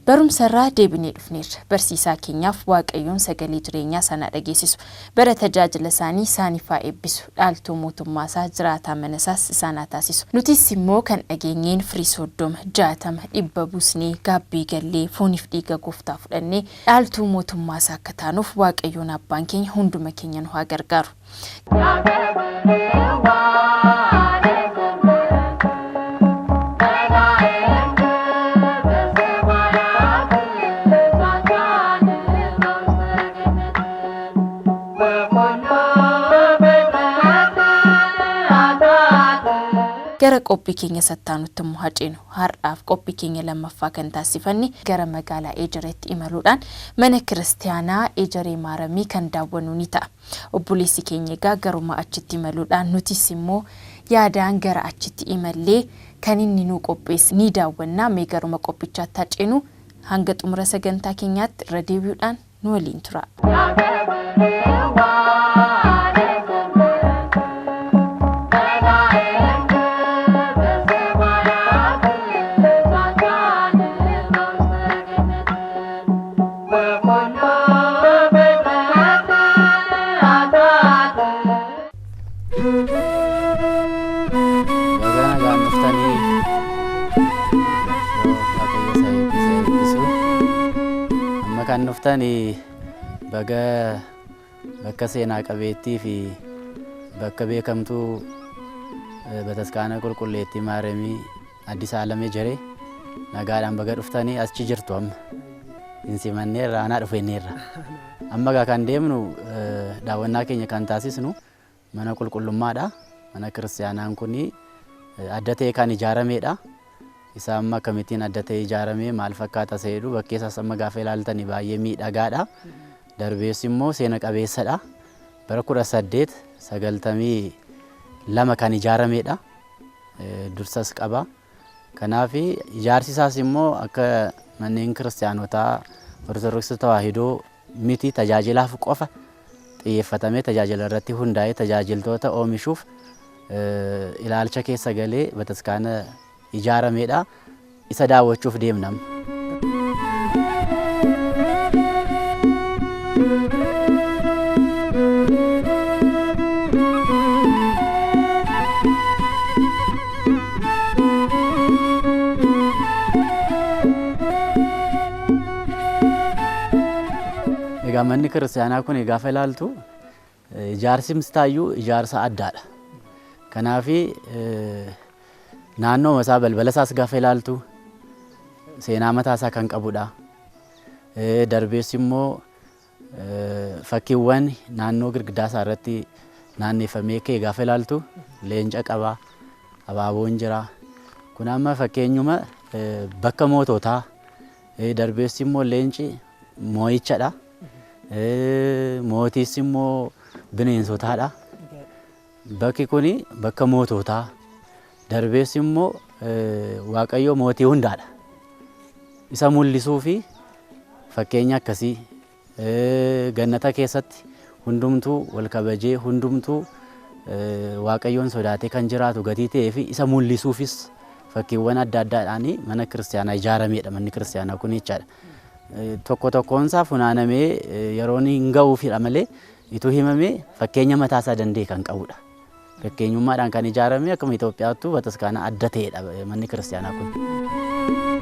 barumsarraa deebinee dhufneerra barsiisaa keenyaaf waaqayyoon sagalee jireenyaa sana dhageessisu bara tajaajila isaanii isaaniifaa eebbisu dhaaltuu mootummaa isaa jiraataa mana isaas isaan taasisu nutis immoo kan dhageenyeen firii soddoma 60 dhibba buusnee gaabbii gallee fooniif dhiiga gooftaa fudhannee dhaaltuu mootummaa isaa akka taanuuf waaqayyoon abbaan keenya hunduma keenya nu haa gargaaru. gara qophii keenya sattaanutti muhaceenu har'aaf qophii keenya lammaffaa kan taasifanne gara magaalaa Ejereetti imaluudhaan mana kiristaanaa Ejeree Maaramii kan daawwannu ni ta'a. Obboleessi keenya garuma achitti imaluudhaan nutis immoo yaadaan gara achitti imallee kan inni nu qopheesse ni daawwanna. Mee garuma qophichaatti haceenu hanga xumura sagantaa keenyaatti irra deebi'uudhaan nu waliin tura. kan nuftani baga bakka seenaa qabeettii fi bakka beekamtuu bataskaana qulqulleettii Maaramii Addis Alamee Ejeree nagaadhaan baga dhuftanii achi jirtu amma insimanneerra anaa dhufeenneerra amma kan deemnu daawwannaa keenya kan taasisnu mana qulqullummaadha. Mana kiristaanaan kuni adda ta'e kan ijaarameedha. Isa amma kamitiin adda ta'e ijaaramee maal fakkaata seedu bakkeessa amma gaafa ilaaltanii baay'ee miidhagaadha. Darbees immoo seena qabeessadha. Bara 1892 kan ijaarameedha. Dursas qaba. Kanaaf ijaarsi isaas immoo akka manneen kiristaanotaa Ortodoksii Tawaahidoo miti tajaajilaaf qofa xiyyeeffatamee tajaajila irratti hundaa'ee tajaajiltoota oomishuuf ilaalcha keessa galee bataskaana ijaarameedha. Isa daawwachuuf deemnam. Egaa manni kiristaanaa kun gaafa ilaaltu ijaarsi mistaayyuu ijaarsa addaadha. Kanaaf naannoo masaa balbala isaas gaafa ilaaltu seenaa mataa isaa kan qabudha. Darbees immoo fakkiiwwan naannoo girgiddaa isaa irratti naanneffamee kee gaafa ilaaltu leenca qaba, abaaboon jira. Kun amma fakkeenyuma bakka moototaa. Darbees immoo leenci moo'ichadha. Mootiis immoo bineensotaadha. Bakki kuni bakka moototaa. Darbees immoo Waaqayyo mootii hundaadha. Isa mul'isuu fi fakkeenya akkasii gannata keessatti hundumtuu wal kabajee hundumtuu Waaqayyoon sodaatee kan jiraatu gatii ta'ee fi isa mul'isuufis fakkiiwwan adda addaadhaan mana kiristaanaa ijaarameedha. Manni kiristaanaa kun jechaadha. Tokko tokkoonsaa funaanamee yeroon hin ga'uufidha malee ituu himamee fakkeenya mataa isaa danda'e kan qabudha. Fakkeenyummaadhaan kan ijaarame akkuma Itoophiyaattu bataskaana adda ta'edha manni kiristaanaa kun.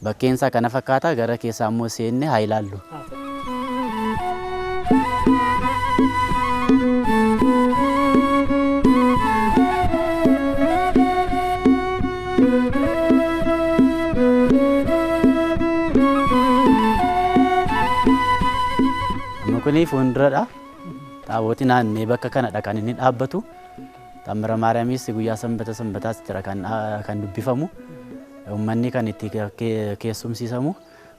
Bakkeensaa kana fakkaata gara keessaa immoo seenne haa ilaallu. Amma kuni fuulduradha. Taabootii naannee bakka kanadha kan inni dhaabbatu. Taamira Maariyaamiis guyyaa sanbataas jira kan dubbifamu. Uummanni kan itti keessumsiisamu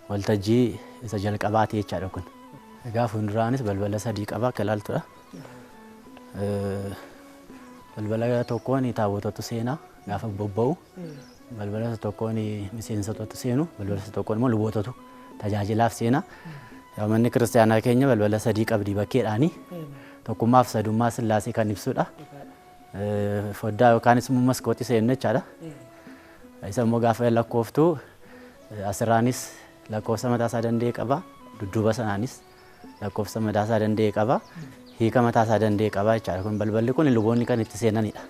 waltajjii isa jalqabaati jechaadha kun. Egaa fuulduraanis balbala 3 qaba akka ilaaltudha. balbala tokkoon taabotatu seenaa gaafa bobba'u. Balbala tokkoon miseensotatu seenu, balbala tokkoon immoo lubootatu tajaajilaaf seenaa. Manni kiristaanaa keenya balbala sadii qabdi bakkeedhaani. Tokkummaaf sadummaa Sillaasee kan ibsudha. Foddaa yookaanis immoo maskootii seennu jechaadha. Isa immoo gaafa lakkooftu asirraanis lakkoofsa mataasaa danda'e qaba. Dudduuba sanaanis lakkoofsa mataasaa danda'e qaba. Hiika mataasaa danda'e qaba jechaadha. Kun balballi kun luboonni kan itti seenanidha.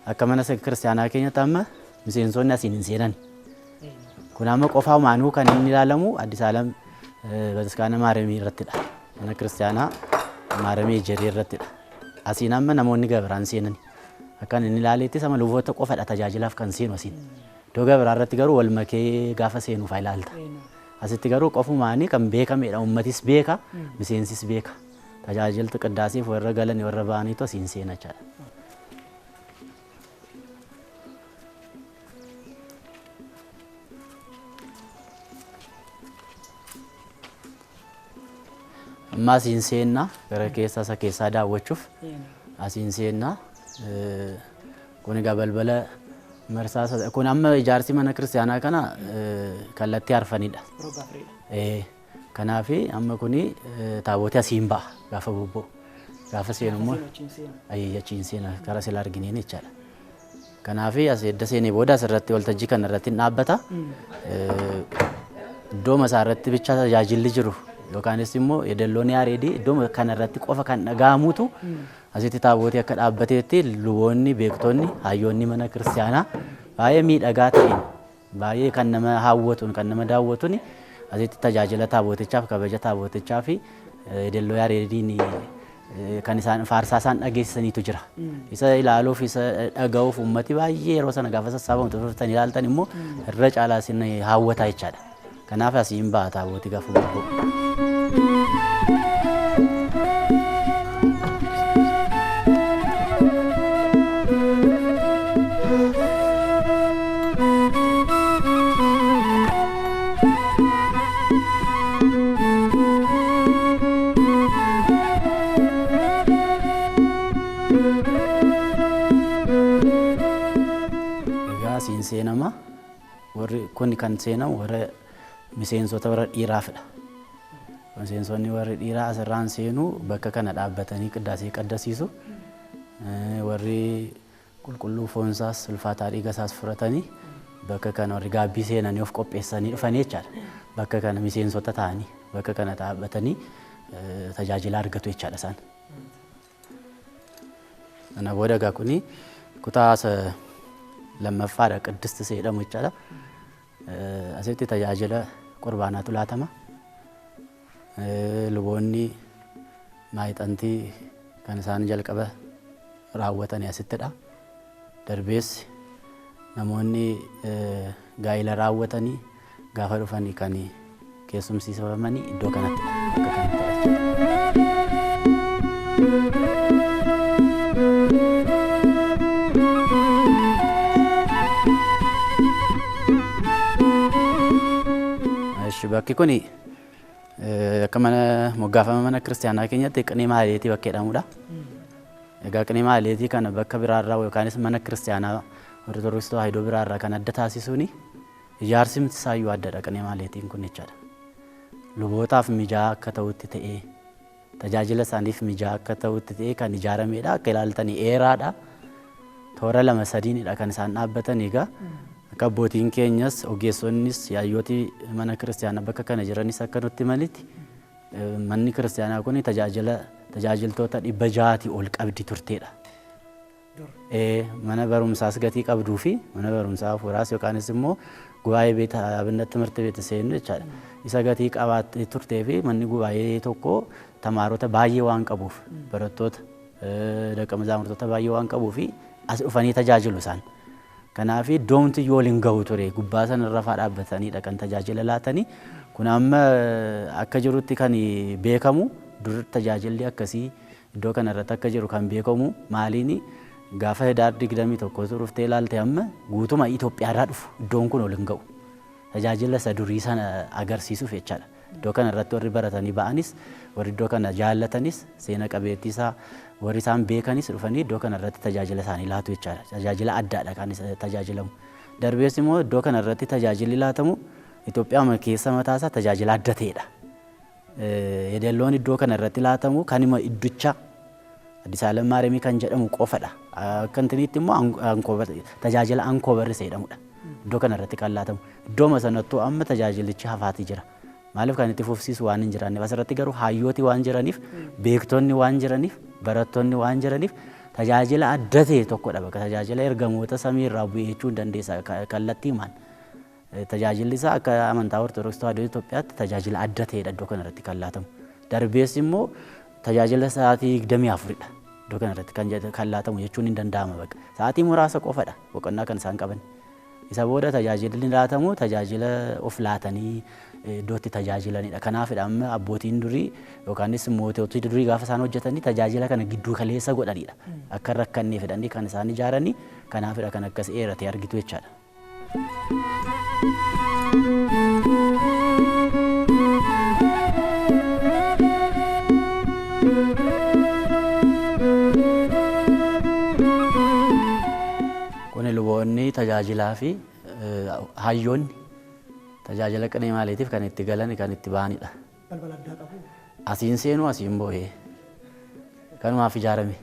Akka mana kiristaanaa keenyatti amma miseensonni asiin hin seenan. Kun amma qofaa maanuu kan inni ilaalamu Addis Alam Bataskaana Maaramii irrattidha. Mana kiristaanaa Maaramii Ejeree irrattidha. Asiin amma namoonni gabiraan seenan. Akkan inni ilaaleetti sama luboota qofadha tajaajilaaf kan seenu asiin. Iddoo gabiraa irratti garuu wal makee gaafa seenuuf ilaalta. Asitti garuu qofumaanii kan beekamedha. Uummatis beeka, miseensis beeka. Tajaajiltu qiddaasiif warra galan warra ba'aniitu asiin seena jechaadha. Amma asiin seennaa gara keessa isa keessaa daawwachuuf asiin seennaa. Kun egaa balbala marsaa kun amma ijaarsi mana kiristaanaa kana kallattii arfanidha. Kanaaf amma kuni taabootii asiin ba'a gaafa bobba'u. Gaafa seenu immoo achiin seena karaa sila argineen jechaadha. Kanaaf as edda seenee booda asirratti waltajjii kana irratti dhaabbata. Iddoo masaa irratti bicha tajaajilli jiru yookaanis immoo yeedalloon yaareedii iddoo kana irratti qofa kan dhaga'amutu asitti taabootii akka dhaabbateetti luboonni beektonni hayyoonni mana kiristaanaa baay'ee miidhagaa ta'een baay'ee kan nama hawwatuun kan nama daawwatuun asitti tajaajila taabootichaaf kabaja taabootichaa fi yeedalloo yaareediin kan isaan faarsaa isaan dhageessisaniitu jira. Isa ilaaluuf isa dhaga'uuf uummati baay'ee yeroo sana gaafa sassaabamu tuffatan ilaaltan immoo irra caalaa isin hawwataa jechaadha. Kanaaf asiin ba'a taabootii gaafa bobba'u. Asiin seenama warri kun kan seenamu warra miseensota warra dhiiraafidha. Miseensonni warri dhiiraa asirraan seenu bakka kana dhaabbatanii qiddaasii qaddasiisu. Warri qulqulluu foonsaas ulfaataa dhiigasaas fudhatanii bakka kana warri gaabbii seenanii of qopheessanii dhufanii jechaadha. Bakka kana miseensota ta'anii bakka kana dhaabbatanii tajaajila argatu jechaadha isaan. Kana booda egaa kuni kutaa lammaffaadha qiddist jedhamu jechaadha. Asitti tajaajila qurbaanaatu laatama. Luboonni maayixantii kan isaan jalqaba raawwatanii asittidha. Darbees namoonni gaa'ila raawwatanii gaafa dhufanii kan keessumsiifamanii iddoo kanattidha. Bakka kanattidha. Bakki kuni akka mana moggaafama mana kiristaanaa keenyatti qinee maaleetii bakka jedhamudha. Egaa qinee maaleetii kana bakka biraarraa yookaanis mana kiristaanaa Ortodoksii Tawaahidoo biraarraa kan adda taasisuuni ijaarsi isaayyuu addadha qinee maaleetiin kun jechaadha. Lubootaaf mijaa'aa akka ta'utti ta'ee tajaajila isaaniif mijaa'aa akka ta'utti ta'ee kan ijaaramedha. Akka ilaaltanii dheeraadha. Toora lama sadiinidha kan isaan dhaabbatan egaa. Akka abbootiin keenyas ogeessoonnis yaayyooti mana kiristaanaa bakka kana jiranis akka nutti malitti manni kiristaanaa kun tajaajiltoota 600 ol qabdi turteedha. Mana barumsaas gatii qabduu fi mana barumsaa hafuuraas yookaanis immoo gubaa'ee beeta abinat timirti beeta seenu jechaadha. Isa gatii qabaattee turtee fi manni gubaa'ee tokko tamaarota baay'ee waan qabuuf barattoota daqa mazaamurtoota baay'ee waan qabuuf as dhufanii tajaajilu isaan. Kanaaf iddoomti yoo waliin gahu ture gubbaa sana rafaa dhaabbataniidha kan tajaajila laatanii. Kun amma akka jirutti kan beekamu dur tajaajilli akkasii iddoo kanarratti akka jiru kan beekamu maaliini gaafa Hadaar 21 dhuftee ilaalte amma guutuma Itoophiyaarraa dhufu iddoon kun waliin gahu tajaajila isa durii sana agarsiisuuf jechaadha. Iddoo kana irratti warri baratanii ba'anis warri iddoo kana jaallatanis seena qabeettii isaa warri isaan beekanis dhufanii iddoo kana irratti tajaajila isaanii laatu jechaadha. Tajaajila addaadha kan tajaajilamu. Darbees immoo iddoo kana irratti tajaajilli laatamu Itoophiyaa keessa mataa isaa tajaajila adda ta'edha. Yeedalloon iddoo kana irratti laatamu kan ima idducha Addis Alem Maariyamii kan jedhamu qofadha. Akka intiniitti immoo tajaajila Ankoobarri jedhamudha. Iddoo kana irratti kan laatamu. Iddoo sanattuu amma tajaajilichi hafaatii jira. Maaliif kan itti fufsiisu waan hin jiraanneef asirratti garuu hayyooti waan jiraniif beektonni waan jiraniif barattoonni waan jiraniif tajaajila adda ta'e tokkodha. Bakka tajaajila ergamoota samii irraa bu'ee jechuu dandeessa kallattii maan. Tajaajilli isaa akka amantaa Ortodoksii Tawaahidoo Itoophiyaatti tajaajila adda ta'edha iddoo kana irratti kan laatamu. Darbees immoo tajaajila sa'aatii 24dha. Iddoo kana irratti kan laatamu jechuun hin danda'ama bakka. Sa'aatii muraasa qofadha boqonnaa kan isaan qaban. Isa booda tajaajilli laatamu tajaajila of laatanii iddootti tajaajilanidha. Kanaafidha amma abbootiin durii yookaanis moototi durii gaafa isaan hojjetanii tajaajila kana gidduu kaleessa godhanidha. Akka rakkannee fedhanii kan isaan ijaaranii kanaafidha kan akkas eerate argitu jechaadha. Kuni luboonni tajaajilaa fi hayyoonni tajaajila qinee maaliitiif kan itti galan kan itti ba'anidha. Balbala addaa qabu. Asiin seenu asiin boo'ee kanumaaf ijaarame.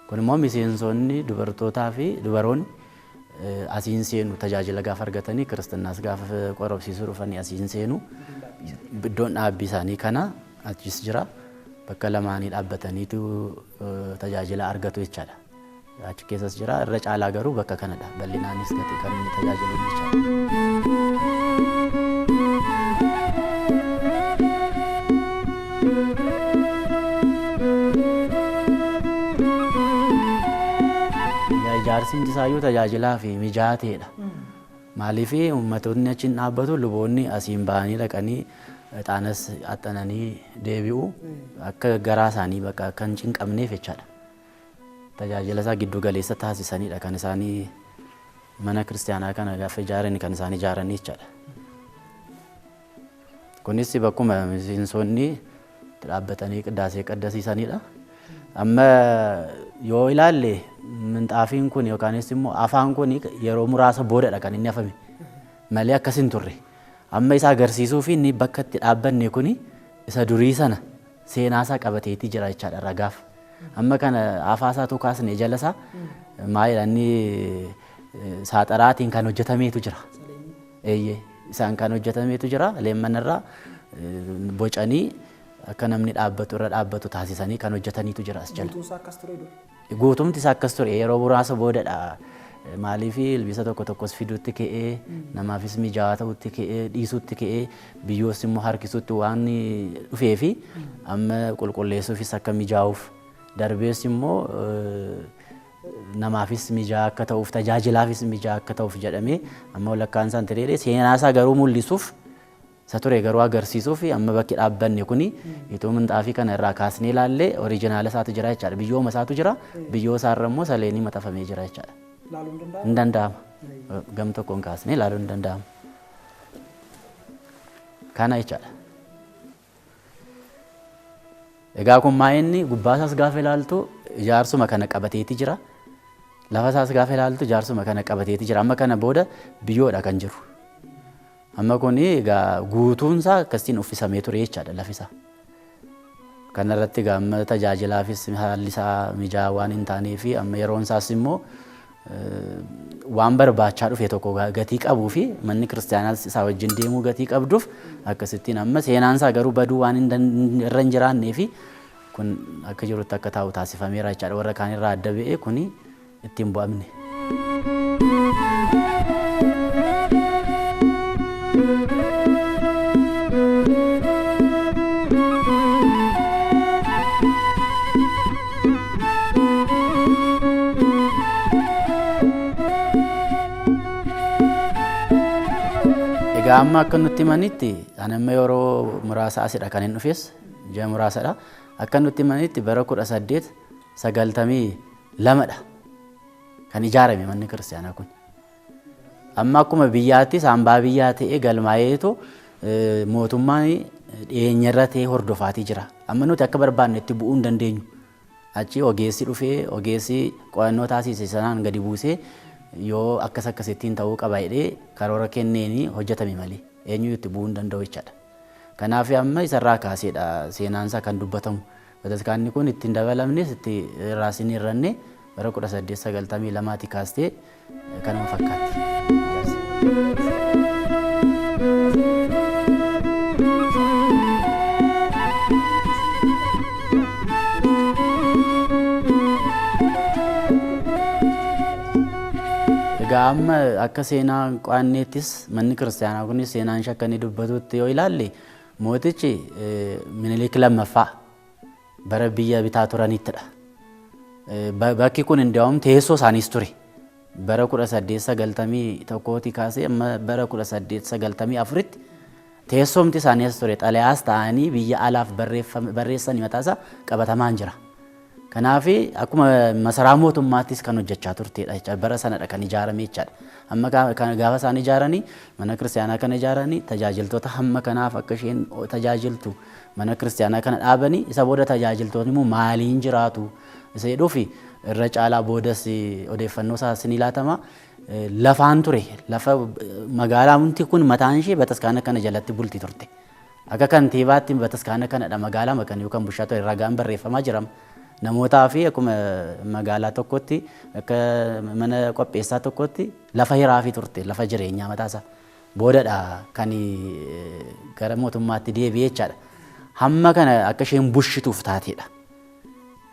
Kun immoo miseensonni dubartootaa fi dubaroonni asiin seenu tajaajila gaafa argatanii kiristaanaas gaafa qorobsiisuu dhufanii asiin seenu iddoon dhaabbii isaanii kana achis jira bakka lamaanii dhaabbataniitu tajaajila argatu jechaadha. Achi keessas jira irra caalaa garuu bakka kanadha bal'inaanis kan inni tajaajilu jechaadha. Ijaarsi isaayyuu tajaajilaa fi mijaa'aa ta'edha. Maaliif uummattoonni achiin dhaabbatu luboonni asiin ba'anii dhaqanii ixaanas axxananii deebi'u akka garaa isaanii bakka akka hin cinqabneef jechaadha. Tajaajila isaa giddu galeessa taasisanidha kan isaanii mana kiristaanaa kana gaafa ijaaran kan isaan ijaaranii jechaadha. Kunis bakkuma miseensonni dhaabbatanii qiddaasee qaddasiisanidha. Amma yoo ilaalle minxaafiin kun yookaanis immoo afaan kun yeroo muraasa boodadha kan inni afame malee akkas hin turre. Amma isa agarsiisuu fi inni bakka itti dhaabbanne kun isa durii sana seenaasaa qabateetii jira jechaadha ragaaf. Amma kana afaasaa tukaasne jalasaa maalidha inni saaxaraatiin kan hojjetameetu jira. Isaan kan hojjetameetu jira leemmanarraa bocanii akka namni dhaabbatu irra dhaabbatu taasisanii kan hojjetaniitu jira as jala. Guutumti isaa akkas ture yeroo muraasa boodadha. Maaliif ilbiisa tokko tokkos fiduutti ka'ee namaafis mijaawaa ta'utti ka'ee dhiisuutti ka'ee biyyoos immoo harkisuutti waan dhufee fi amma qulqulleessuufis akka mijaa'uuf darbees immoo namaafis mijaa'aa akka ta'uuf tajaajilaafis mijaa'aa akka ta'uuf jedhamee amma walakkaan isaan ta'ee seenaasaa garuu mul'isuuf isa ture garuu agarsiisuu fi amma bakki dhaabbanne kuni itoo minxaafii kana irraa kaasnee ilaallee oriijinaala isaatu jira jechaadha. Biyyooma isaatu jira biyyoo isaarra immoo saleenii maxxanfamee jira jechaadha. Hin danda'ama. Gam tokkoon kaasnee ilaaluun hin danda'amu. Kana jechaadha. Egaa kun maa'inni gubbaa isaas gaafa ilaaltu ijaarsuma kana qabateeti jira. Lafa isaas gaafa ilaaltu ijaarsuma kana qabateeti jira. Amma kana booda biyyoodha kan jiru. Amma kun egaa guutuun isaa akkasiin uffisamee ture jechaadha lafisaa. Kana irratti egaa amma tajaajilaafis haalli isaa mijaa'aa waan hin taanee fi amma yeroon isaas immoo waan barbaachaa dhufe tokko gatii qabuu fi manni kiristaanaas isaa wajjin deemuu gatii qabduuf akkasittiin amma seenaan isaa garuu baduu waan irra hin jiraannee fi kun akka jirutti akka taa'u taasifameera jechaadha. Warra kaan irraa adda ba'ee kun ittiin bu'amne. Egaa amma akka nutti himanitti ani amma yeroo muraasa asidha kan hin dhufes ji'a muraasadha. Akka nutti himanitti bara 1892dha kan ijaarame manni kiristaanaa kun. Amma akkuma biyyaattis hambaa biyyaa ta'ee galmaa'eetu mootummaan dhiyeenyarra ta'ee hordofaatii jira. Amma nuti akka barbaannetti bu'uu hin dandeenyu. Achi ogeessi dhufee ogeessi qo'annoo taasise sanaan gadi buusee yoo akkasittiin ta'uu qaba jedhee karoora kenneeni hojjetame malee eenyu itti bu'uu hin danda'u jechaadha. Kanaaf amma isarraa kaaseedha seenaansaa kan dubbatamu. Bataskaanni kun ittiin dabalamnes itti raasiin irranne bara 1892 kaastee kanuma fakkaatti. Egaa amma akka seenaa qo'anneettis manni kiristaanaa kunis seenaan shakkanii dubbatutti yoo ilaalle mootichi Minilik lammaffaa bara biyya bitaa turanittidha. Bakki kun hundaa'uun teessoo isaaniis ture. Bara 1891 kaasee amma bara 1894tti teessoomti isaaniis ture. Xalayaas ta'anii biyya alaaf barreessanii mataasaa qabatamaan jira. Kanaaf akkuma masaraa mootummaattis kan hojjechaa turtedha jechuudha. Bara sanadha kan ijaarame jechuudha. Amma gaafa isaan ijaaranii mana kiristaanaa kana ijaaranii tajaajiltoota hamma kanaaf akka isheen tajaajiltu mana kiristaanaa kana dhaabanii isa booda tajaajiltoonni immoo maaliin jiraatu isa jedhuufi irra caalaa boodas odeeffannoo isaas ni laatama. Lafaan ture lafa magaalaa wanti kun mataan ishee bataskaana kana jalatti bulti turte. Akka kantiibaatti bataskaana kanadha magaalaa makan yookaan bushaatu ragaan barreeffamaa jira. Namootaa fi akkuma magaalaa tokkotti akka mana qopheessaa tokkotti lafa hiraa fi turte lafa jireenyaa mataasaa boodadha kan gara mootummaatti deebi'ee jechaadha. Hamma kana akka isheen bushituuf taatedha.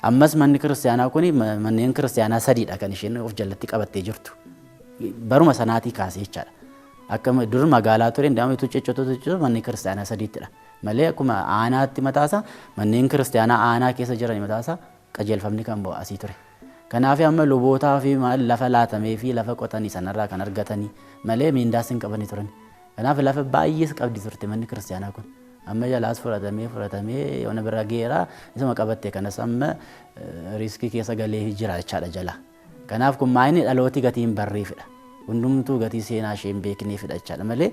Ammas manni kiristaanaa kun manneen kiristaanaa sadiidha kan isheen of jalatti qabattee jirtu. Baruma sanaatii kaasee jechaadha. Akka dur magaalaa ture ndaamitu ciccitu manni kiristaanaa sadiittidha. Malee akkuma aanaatti mataasaa manneen kiristaanaa aanaa keessa jiran mataasaa qajeelfamni kan bu'aa asii ture. Kanaaf amma lubootaa fi lafa laatamee fi lafa qotanii sanarraa kan argatanii malee miindaas hin qabani turan. Kanaaf lafa baay'ees qabdi turte manni kiristaanaa kun. Amma jalaas fudhatamee yoona bira geeraa isuma qabatte kanas amma riiskii keessa galee jira jechaadha jala. Kanaaf kun maayini dhalooti gatiin barreeffidha. Hundumtuu gatii seenaa ishee hin beekneefidha jechaadha malee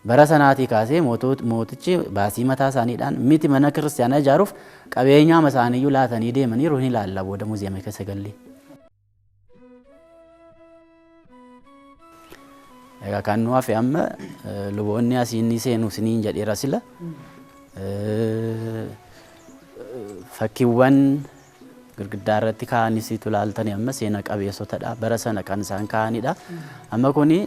bara sanaatii kaasee mootichi baasii mataa isaaniidhaan miti mana kiristaanaa ijaaruuf qabeenyaa isaaniiyyuu laatanii deemaniiru ni ilaalla booda muuziyeemii keessa gallee. Egaa kan nu hafe amma luboonni asiin ni seenu isiniin jedheera sila. Fakkiiwwan girgiddaa irratti kaa'anis ilaaltanii amma seena qabeessotadha. Bara sana kan isaan kaa'anidha. Amma kuni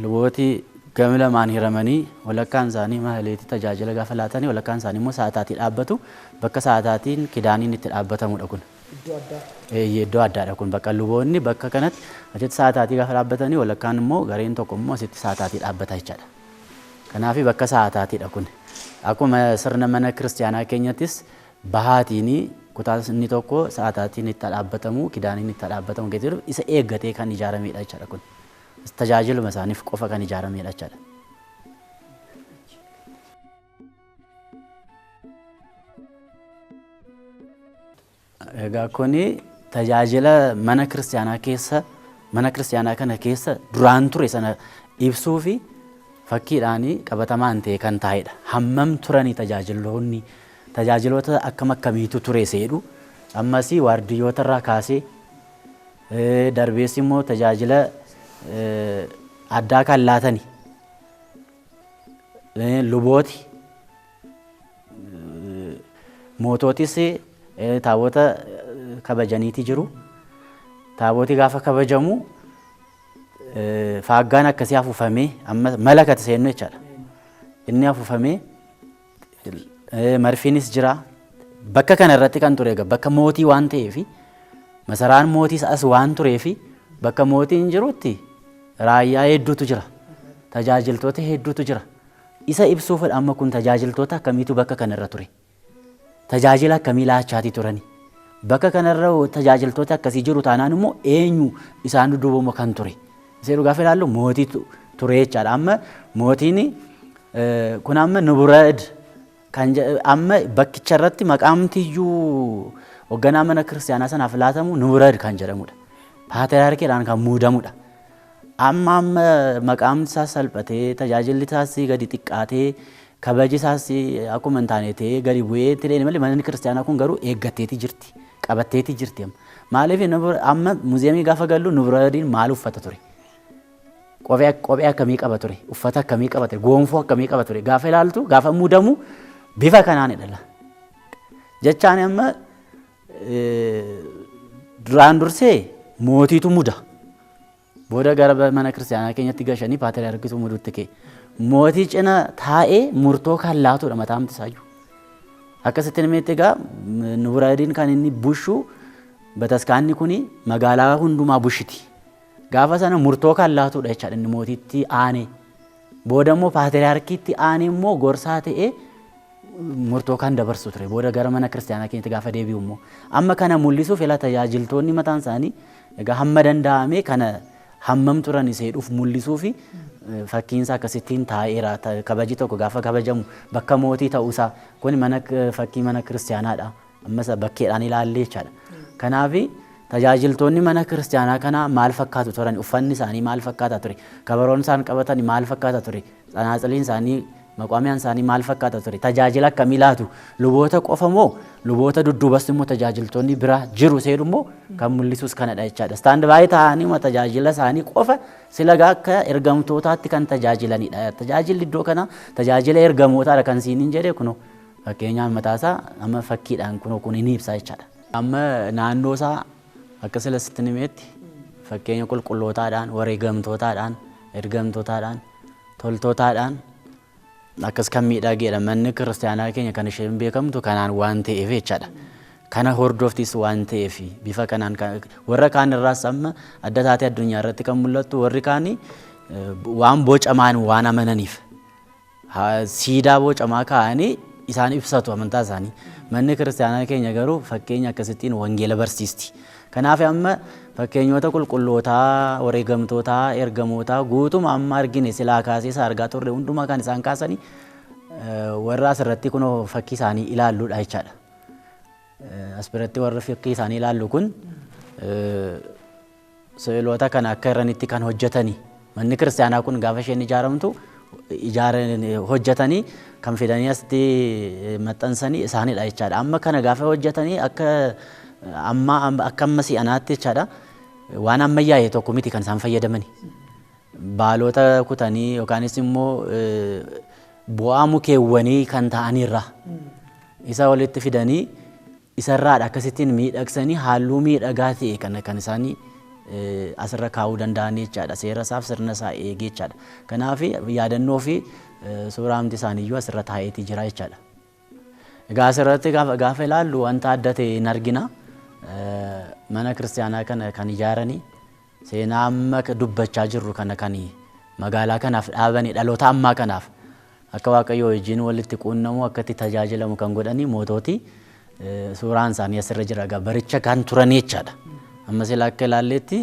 lubooti gama lamaan hiramanii walakkaan isaanii maaleetii tajaajila gaafa laatanii walakkaan isaanii immoo sa'ataatii dhaabbatu. Bakka sa'ataatiin kidaaniin itti dhaabbatamudha kun. Iddoo addaadha kun bakka luboonni bakka kanatti achitti sa'ataatii gaafa dhaabbatanii walakkaan immoo gareen tokko immoo asitti sa'ataatii dhaabbata jechaadha. Kanaaf bakka sa'ataatiidha kun. Akkuma sirna mana kiristaanaa keenyattis bahaatiin kutaa inni tokko sa'ataatiin itti dhaabbatamu kidaaniin itti dhaabbatamu geejjiru isa eeggatee kan ijaaramedha jechaadha kun. Tajaajiluma isaaniif qofa kan ijaaramedha jechaadha. Egaa kuni tajaajila mana kiristaanaa kana keessa duraan ture sana ibsuu fi fakkiidhaan qabatamaan ta'e kan taa'edha. Hammam turanii tajaajiloota akkamiitu ture seedhu ammas waardiyyoota irraa kaasee darbees immoo tajaajila addaa kan laatani lubooti mootootis taabota kabajaniiti jiru. Taaboti gaafa kabajamu faaggaan akkasii afuufamee amma malakata seennu jechaadha. Inni afuufamee marfiinis jira. Bakka kana irratti kan ture bakka mootii waan ta'eef masaraan mootiis as waan tureef bakka mootiin jirutti raayyaa hedduutu jira. Tajaajiltoota hedduutu jira. Isa ibsuuf amma kun tajaajiltoota akkamiitu bakka kana irra ture. Tajaajila akkamii laachaati turani. Bakka kanarra tajaajiltoota akkasii jiru taanaan immoo eenyu isaan duuba kan ture. Isee dhugaaf ilaallu mootii ture jechaadha. Amma mootiin kun amma Nuburad kan amma bakkicha irratti maqaamtiyyuu hoogganaa mana kiristaanaa sanaaf laatamu Nuburad kan jedhamudha. Paatriyaarkiidhaan kan muudamudha. amma maqaan isaa salphatee tajaajilli isaas gadi xiqqaatee kabaji isaas akkuma hin taane ta'ee gadi bu'ee ta'ee malee manni kiristaanaa kun garuu eeggatteeti jirti qabatteeti jirti amma. Maaliif amma muuziyeemii gaafa gallu Nuburadin maal uffata ture? Kophee akkamii qaba ture? Uffata akkamii qaba ture? Gonfoo akkamii qaba ture? Gaafa ilaaltu gaafa muudamu bifa kanaanidha. Jechaan amma duraan dursee mootiitu muda. Booda gara mana kiristaanaa keenyatti gashanii paatriyaarkiitu mudutti ka'e. Mootii cina taa'ee murtoo kan laatudha mataa amtisaayyuu. Akkasitti nameetti egaa Nuburadin kan inni bushu bataskaanni kuni magaalaa hundumaa bushiti. Gaafa sana murtoo kan laatudha jechaadha inni mootiitti aanee. Booda immoo paatriyaarkiitti aanee immoo gorsaa ta'ee murtoo kan dabarsu ture. Booda gara mana kiristaanaa keenyatti gaafa deebi'u immoo amma kana mul'isuuf ila tajaajiltoonni mataan isaanii egaa hamma danda'ame kana hammam turan seedhuuf mul'isuu fi fakkiinsa akkasittiin taa'eera. Kabaji tokko gaafa kabajamu bakka mootii ta'uusaa kun fakkii mana kiristaanaadha. Ammas bakkeedhaan ilaallee jechaadha. Kanaaf tajaajiltoonni mana kiristaanaa kana maal fakkaatu turan? Uffanni isaanii maal fakkaata ture? Kabaroon isaan qabatan maal fakkaata ture? Tsanatsiliin isaanii maqaamiyaan isaanii maal fakkaata ture? Tajaajila akkamii laatu? Luboota qofa moo luboota dudduubas immoo tajaajiltoonni biraa jiru seedu immoo kan mul'isus kanadha jechaadha. Staand baay'ee ta'anii tajaajila isaanii qofa silagaa akka ergamtootaatti kan tajaajilanidha. Tajaajilli iddoo kana tajaajila ergamootaadha kan siiniin jedhee kunoo fakkeenyaan mataasaa amma fakkiidhaan kunoo kun ni ibsa jechaadha. Amma naannoo isaa akka silasitti nimeetti fakkeenya qulqullootaadhaan wareegamtootaadhaan ergamtootaadhaan toltootaadhaan akkas kan miidhageedha. Manni kiristaanaa keenya kan isheen beekamtu kanaan waan ta'eef jechaadha. Kana hordoftis waan ta'eef bifa kanaan warra kaan irraas amma adda taatee addunyaa irratti kan mul'attu warri kaan waan bocamaan waan amananiif siidaa bocamaa kaa'anii isaan ibsatu amantaa isaanii. Manni kiristaanaa keenya garuu fakkeenya akkasittiin wangeela barsiisti. Kanaaf amma fakkeenyota qulqullootaa, wareegamtootaa, ergamootaa guutuma amma argine silaa kaasee isa argaa turre hundumaa kan isaan kaasanii warra asirratti kunoo fakkii isaanii ilaalluudha jechaadha. Asirratti warra fakkii isaanii ilaallu kun seeloota kana akka irranitti kan hojjetanii manni kiristaanaa kun gaafa isheen ijaaramtu hojjetanii kan fidanii asitti maxxansanii isaanidha jechaadha. Amma kana gaafa hojjetanii akka amma si'anaatti jechaadha. Waan ammayyaa'e tokko miti kan isaan fayyadamani. Baalota kutanii yookaanis immoo bu'aa mukeewwanii kan ta'anirra isa walitti fidanii isarraadha akkasittiin miidhagsanii halluu miidhagaa ta'e kan isaanii asirra kaa'uu danda'an jechaadha. Seera isaaf sirna isaa eegee jechaadha. Kanaaf yaadannoo fi suuraamti isaaniiyyuu asirra taa'eetii jira jechaadha. Egaa asirratti gaafa ilaallu wanta adda ta'e hin argina. Mana kiristaanaa kana kan ijaaranii seenaa amma dubbachaa jirru kana kan magaalaa kanaaf dhaabanii dhaloota ammaa kanaaf akka Waaqayyoo wajjin walitti quunnamu akka itti tajaajilamu kan godhanii mootooti suuraan isaanii asirra jira. Egaa baricha kan turan jechaadha. Amma sila akka ilaalletti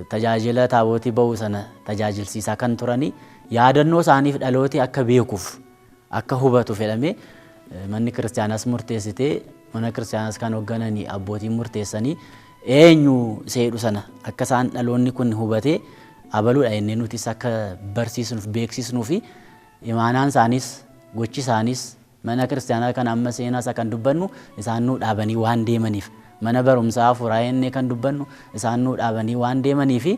tajaajila taabootii ba'uu sana tajaajilsiisaa kan turanii yaadannoo isaaniif dhalooti akka beekuuf akka hubatu fedhamee manni kiristaanaas murteessitee mana kiristaanaas kan hooggananii abbootiin murteessanii eenyu seedhu sana akka isaan dhaloonni kun hubatee abaluudha jennee nutis akka barsiisnuuf beeksisnuu fi imaanaan isaaniis gochi isaaniis mana kiristaanaa kan amma seenaa isaa kan dubbannu isaan nuu dhaabanii waan deemaniif mana barumsaa afuuraa jennee kan dubbannu isaan nuu dhaabanii waan deemanii fi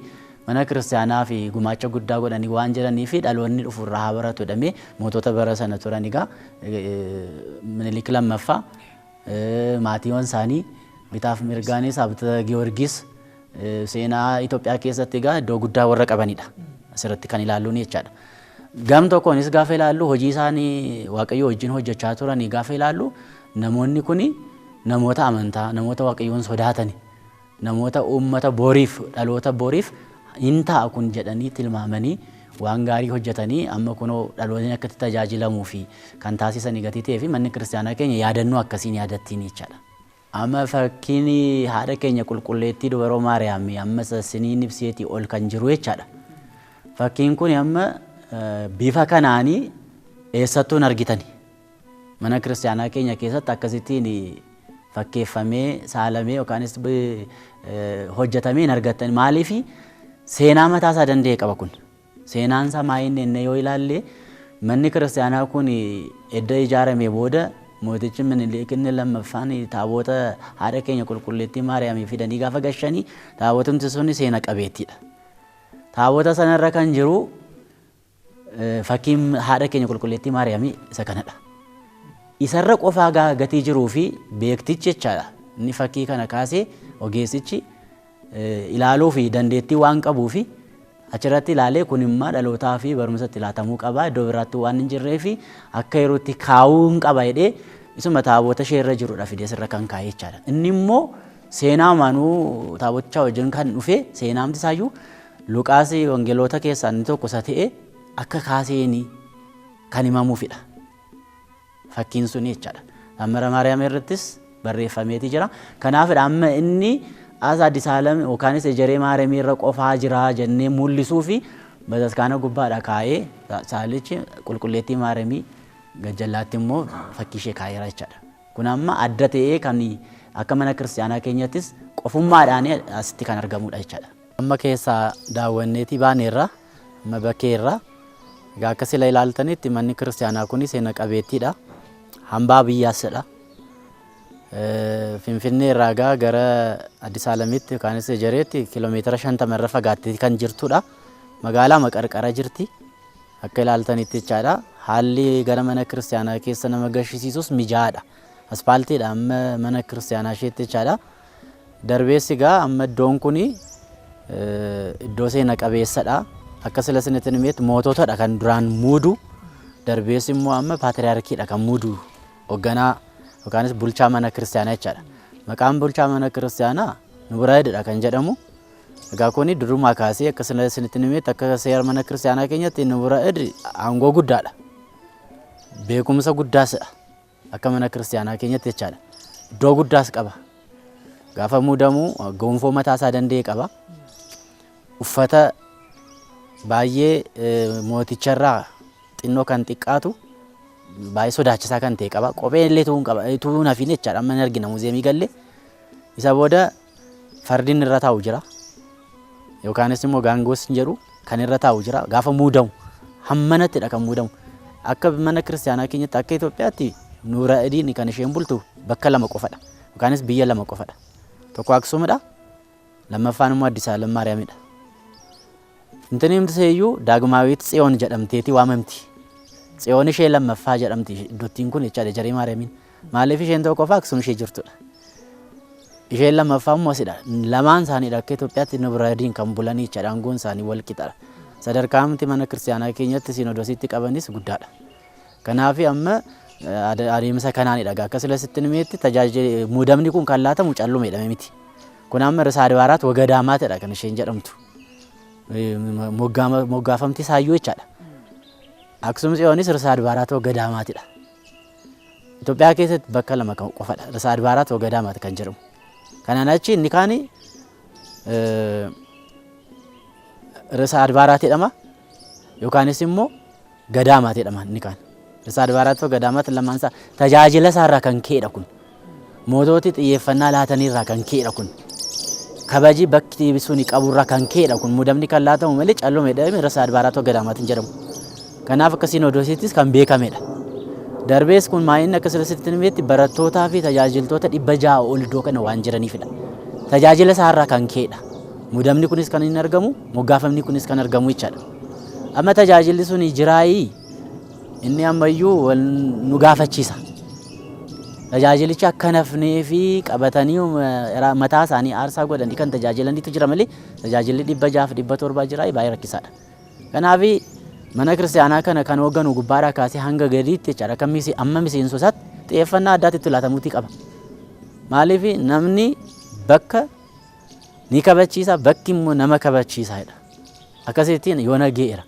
mana kiristaanaa fi gumaacha guddaa godhanii waan jiranii fi dhaloonni dhufurraa haa baratu jedhamee mootota bara sana turan egaa Minilik lammaffaa maatiiwwan isaanii bitaaf mirgaanis Habte Giyoorgis seenaa Itoophiyaa keessatti egaa iddoo guddaa warra qabanidha. Asirratti kan ilaalluun jechaadha. Gam tokkonis gaafa ilaallu hojii isaanii Waaqayyoo wajjin hojjechaa turanii gaafa ilaallu namoonni kuni namoota amantaa, namoota Waaqayyoon sodaatani, namoota uummata boriif dhaloota boriif hin ta'a kun jedhanii tilmaamanii waan gaarii hojjetanii amma kunoo dhaloonni akkatti tajaajilamuu fi kan taasisanii gatii ta'ee fi manni kiristaanaa keenya yaadannoo akkasiin yaadattiin jechaadha. Amma fakkiin haadha keenya qulqulleettii dubaroo Maariyaamii amma siniin ibseetii ol kan jiru jechaadha. Fakkiin kun amma bifa kanaanii eessattuu hin argitani. Mana kiristaanaa keenya keessatti akkasittiin fakkeeffamee saalamee yookaanis hojjetamee hin argatani. Maaliif seenaa mataa isaa danda'e qaba kun. Seenaan isaa maayinni inni yoo ilaalle manni kiristaanaa kun edda ijaaramee booda mootichi Minilik inni lammaffaan taabota haadha keenya qulqulleettii Maariyaamii fidanii gaafa gashanii taabotumti sun seena qabeettiidha. Taabota sanarra kan jiru fakkiin haadha keenya qulqulleettii Maariyaamii isa kanadha. Isarra qofaa gatii jiruu fi beektichi jechaadha. Inni fakkii kana kaasee ogeessichi ilaaluu fi dandeettii waan qabuu fi achirratti ilaalee kun immoo dhalootaa fi barumsatti laatamuu qaba. Iddoo biraatti waan hin jirree fi akka yerootti kaa'uun qaba jedhee isuma taabota ishee irra jirudha fidee sirra kan kaa'ee jechaadha. Inni immoo seenaa manuu taabotichaa wajjin kan dhufe seenaamti isaayyuu Luqaas wangeelota keessaa inni tokko isa ta'e akka kaaseeni kan himamuufidha. Fakkiin sun jechaadha. Taamira Maariyaam irrattis barreeffameeti jira. Kanaafidha amma inni as Addis Alam yookaanis ejeree Maariyaamii irra qofaa jira jennee mul'isuu fi bataskaana gubbaadha kaa'ee saalichi qulqulleettii Maariyaamii gajjallaatti immoo fakkii ishee kaa'eera jechaadha. Kun amma adda ta'ee kan akka mana kiristaanaa keenyattis qofummaadhaan asitti kan argamudha jechaadha. Amma keessaa daawwanneetii baaneerra amma bakkeerra egaa akka sila ilaaltanitti manni kiristaanaa kun seena qabeettiidha. Hambaa biyyaasadha. Finfinnee irraa gara Addis Alamitti yookaanis ejereetti kiiloomeetira 50 irra fagaattee kan jirtudha. Magaalaa maqarqara jirti. Akka ilaaltanitti jechaadha. Haalli gara mana kiristaanaa keessa nama gashisiisus mijaa'aadha. Aspaaltiidha amma mana kiristaanaa isheetti jechaadha. Darbeessi egaa amma iddoon kuni iddoo seena qabeessadha. Akka sila isinitti himeetti moototadha kan duraan muudu. Darbeessi immoo amma paatriyaarkiidha kan muudu hoogganaa yookaanis bulchaa mana kiristaanaa jechaadha. Maqaan bulchaa mana kiristaanaa Nuburaayidha kan jedhamu. Egaa kuni durumaa kaasee akka sila isinitti himeetti akka seera mana kiristaanaa keenyatti Nuburaayid aangoo guddaadha. Beekumsa guddaasadha akka mana kiristaanaa keenyatti jechaadha. Iddoo guddaas qaba. Gaafa muudamu gonfoo mataa isaa danda'e qaba. Uffata baay'ee mooticharraa xinnoo kan xiqqaatu baay'ee sodaachisaa kan ta'e qaba. Qophee illee tuun hafiin jechaadha. Amma ni argina muuzeemii galle. Isa booda fardiin irra taa'u jira. Yookaanis immoo gaangoos hin jedhu kan irra taa'u jira. Gaafa muudamu hammanattidha kan muudamu. Akka mana kiristaanaa keenyatti akka Itoophiyaatti Nuburaayid kan isheen bultu bakka lama qofadha. Yookaanis biyya lama qofadha. Tokko Aksumidha. Lammaffaan immoo Addis Alam Maariyaamidha. Intini himtiseeyyuu Daagmaawit Tsiyoon jedhamteeti waamamti. Tsiyoon ishee lammaffaa jedhamti iddootiin kun jechaadha ejeree Maariyaamiin. Maaliif isheen tokko qofaa Aksum ishee jirtudha. Isheen lammaffaa immoo asidha. Lamaan isaaniidha akka Itoophiyaatti Nuburaayid kan bulanii jechaadha. Aangoon isaanii wal qixaadha. Sadarkaamti mana kiristaanaa keenyatti Sinodosiitti qabanis guddaadha. Kanaaf amma adeemsa kanaanidha. Akka sila sitti himeetti tajaajila muudamni kun kan laatamu calluma jedhame miti. Kun amma Risaa Adbaaraat Wagadaamaatidha kan isheen jedhamtu. Moggaafamti isaayyuu jechaadha. Aksum Tsiyoonis Risaa Adbaaraat Wagadaamaatidha. Itoophiyaa keessatti bakka lama qofadha. Risaa Adbaaraat Wagadaamaat kan jedhamu. Kanaan achi inni kaani Risaa Adbaaraat jedhama yookaanis immoo Gadaamaat jedhama inni kaan. Risaa Adbaaraat Wagadaamaat lamaan isaa tajaajila isaarraa kan ka'edha kun. Mootooti xiyyeeffannaa laatanirraa kan ka'edha kun. Kabaji bakki suni qaburraa kan ka'edha kun. Muudamni kan laatamu malee calluma jedhamee Risaa Adbaaraat Wagadaamaat hin jedhamu. Kanaaf akka Sinodosiittis kan beekamedha. Darbees kun maayinni akka sirriitti himeetti barattootaa fi tajaajiltoota 600 ol iddoo kana waan jiraniifidha. Tajaajila isaarraa kan ka'edha. Muudamni kunis kan inni argamu, moggaafamni kunis kan argamu jechaadha. Amma tajaajilli suni jiraayii inni ammayyuu nu gaafachiisa. Tajaajilichi akka nafnee fi qabatanii mataa isaanii aarsaa godhanii kan tajaajilaniitu jira malee tajaajilli 600 fi 700 jiraayii baay'ee rakkisaadha. Kanaaf mana kiristaanaa kana kan hoogganu gubbaadhaa kaasee hanga gadiitti jechaadha. Kan amma miseensotaatti xiyyeeffannaa addaatti itti laatamuutii qaba. Maaliif namni bakka ni kabachiisa bakki immoo nama kabachiisaadha. Akkasittiin yoo nageera.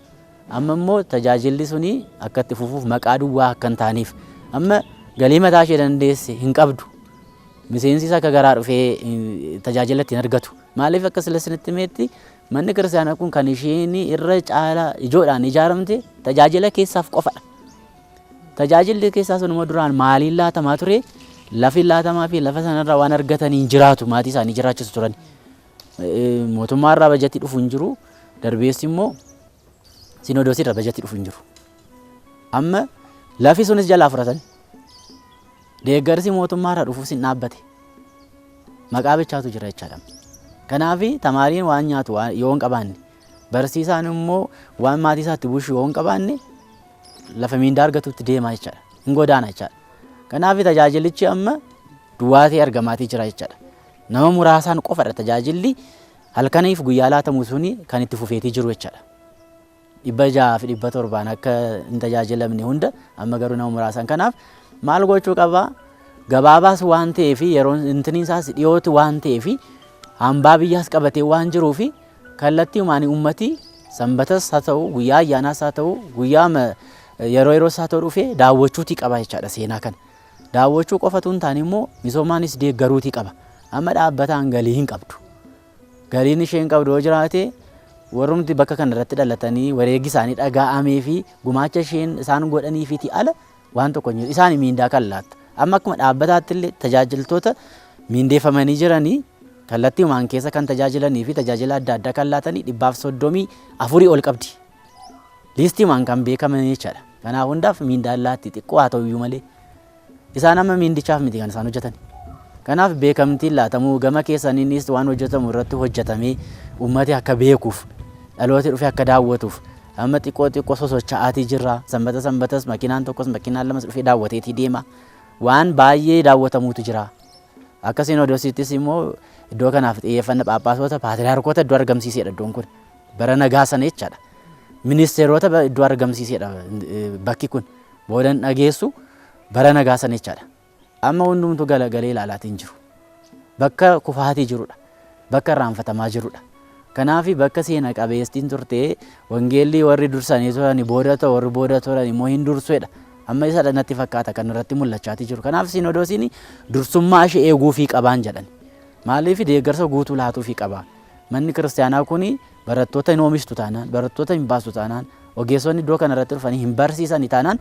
Amma immoo tajaajilli suni akka itti fufuuf maqaa duwwaa akka hin taaneef amma galii mataa ishee dandeesse hin qabdu. Miseensis akka garaa dhufee tajaajila ittiin argatu. Maaliif akka sirriitti himeetti manni kiristaanaa kun kan isheen irra caalaa ijoodhaan ijaaramte tajaajila keessaaf qofadha. Tajaajilli keessaa sun immoo duraan maaliin laatamaa ture? Lafi laatamaa fi lafa sanarraa waan argatanii hin jiraatu maatii isaanii jiraachisu turan. Mootummaa irraa bajetii dhufu hin jiru. darbees immoo Sinodoosii irra bajetii dhufu hin jiru. Amma lafi sunis jalaa fudhatan deeggarsi mootummaa irraa dhufuus hin dhaabbate. Maqaa bichaatu jira jechaadha. Kanaaf tamaariin waan nyaatu yoo hin qabaanne barsiisaan immoo waan maatii isaatti bushu yoo hin qabaanne lafa miindaa argatutti deemaa jechaadha. Hin godaana jechaadha. Kanaaf tajaajilichi amma duwwaatee argamaatii jira jechaadha. Nama muraasaan qofadha tajaajilli halkaniif guyyaa laatamu suni kan itti fufeetii jiru jechaadha. 600 akka hin tajaajilamne hunda amma garuu nama muraasaan. Kanaaf maal gochuu qaba? Gabaabaas waan ta'eef yeroo intiniinsaas dhiyooti waan ta'eef hambaa biyyaas qabatee waan jiruuf kallattii uumanii ummati sanbatas haa ta'u guyyaa ayyaanaas haa ta'u guyyaa yeroos haa ta'u dhufee daawwachuutii qaba jechaadha. Seenaa kana daawwachuu qofatu hin taane immoo misoomaanis deeggaruutii qaba. Amma dhaabbataan galii hin qabdu. Galiin isheen qabdu yoo jiraate warrumti bakka kana irratti dhalatanii wareeggi isaanii dhaga'amee fi gumaacha isheen isaan godhaniifiti ala waan tokko hin jiru. Isaan miindaa kan laatta. Amma akkuma dhaabbataatti illee tajaajiltoota miindeeffamanii jiranii kallattii uumaan keessa kan tajaajilanii fi tajaajila adda addaa kan laatanii 134 ol qabdi. Liistiimaan kan beekaman jechaadha. Kanaaf hundaaf miindaan laatti xiqqoo haa ta'uyyuu malee isaan amma miindichaaf miti kan isaan hojjetan. Kanaaf beekamtiin laatamuu gama keessaniinis waan hojjetamu irratti hojjetamee uummati akka beekuuf dhalooti dhufee akka daawwatuuf amma xiqqoo sosocha'aatii jirra. Sanbatas makiinaan tokkos makiinaan lamas dhufee daawwateetii deema. Waan baay'ee daawwatamuutu jira. Akka Sinodoosiittis immoo iddoo kanaaf xiyyeeffannaa Phaaphaasota Paatriyaarkoota iddoo argamsiisedha iddoon kun. Bara nagaa sana jechaadha. Ministeerota iddoo argamsiisedha bakki kun. Boodan dhageessu bara nagaa sana jechaadha. Amma hundumtu galagalee ilaalaatii hin jiru. Bakka kufaatii jirudha. Bakka irraanfatamaa jirudha. Kanaaf bakka seena qabeestiin turtee wangeelli warri dursanii turan booda ta'u warri booda turan immoo hin dursuedha. Amma isa natti fakkaata kan irratti mul'achaatii jiru. Kanaaf Sinodoosiin dursummaa ishee eeguufii qabaan jedhan. Maaliif deeggarsa guutuu laatuufii qaba. Manni kiristaanaa kun barattoota hin oomishtu taanaan, barattoota hin baastu taanaan, ogeessonni iddoo kana irratti dhufanii hin barsiisanii taanaan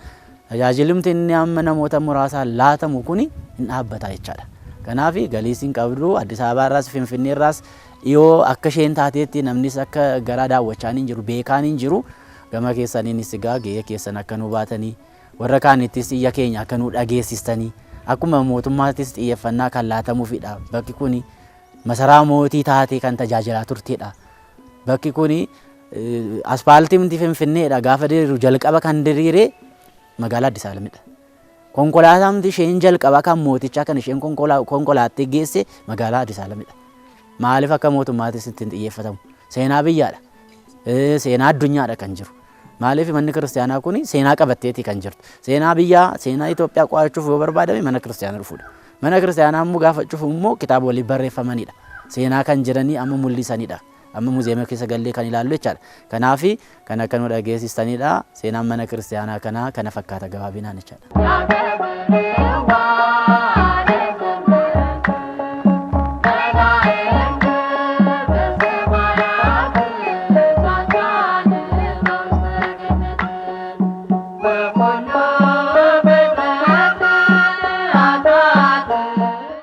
tajaajilumti inni amma namoota muraasaan laatamu kun hin dhaabbata jechaadha. Kanaaf galiis hin qabdu. Addis Ababaa irraas Finfinnee irraas dhiyoo akka isheen taateetti namnis akka garaa daawwachaan hin jiru, beekaan hin jiru. Gama keessaniinis egaa gahee keessan akka nu baatanii warra kaanittis iyya keenya akka nu dhageessistanii akkuma mootummaattis xiyyeeffannaa kan laatamuufidha. Bakki kun masaraa mootii taatee kan tajaajilaa turtedha. Bakki kun aspaaltii Finfinneedha. Gaafa diriiru jalqaba kan diriire magaalaa Addis Ababaa. Konkolaataan isheen jalqaba kan mootichaa kan isheen konkolaattee geesse magaalaa Addis Ababaa. Maaliif akka mootummaattis ittiin xiyyeeffatamu? Seenaa biyyaadha. Seenaa addunyaadha kan jiru. Maaliif manni kiristaanaa kun seenaa qabatteeti kan jirtu. Seenaa biyyaa, seenaa Itoophiyaa qo'achuuf yoo barbaadame mana kiristaanaa dhufuudha. Mana kiristaanaa immoo gaafachuuf immoo kitaaba waliin barreeffamanidha. Seenaa kan jiranii amma mul'isanidha. Amma muuziyeema keessa gallee kan ilaallu jechaadha. Kanaaf kan akka nu dhageessisanidha. Seenaan mana kiristaanaa kanaa kana fakkaata gabaabinaan jechaadha.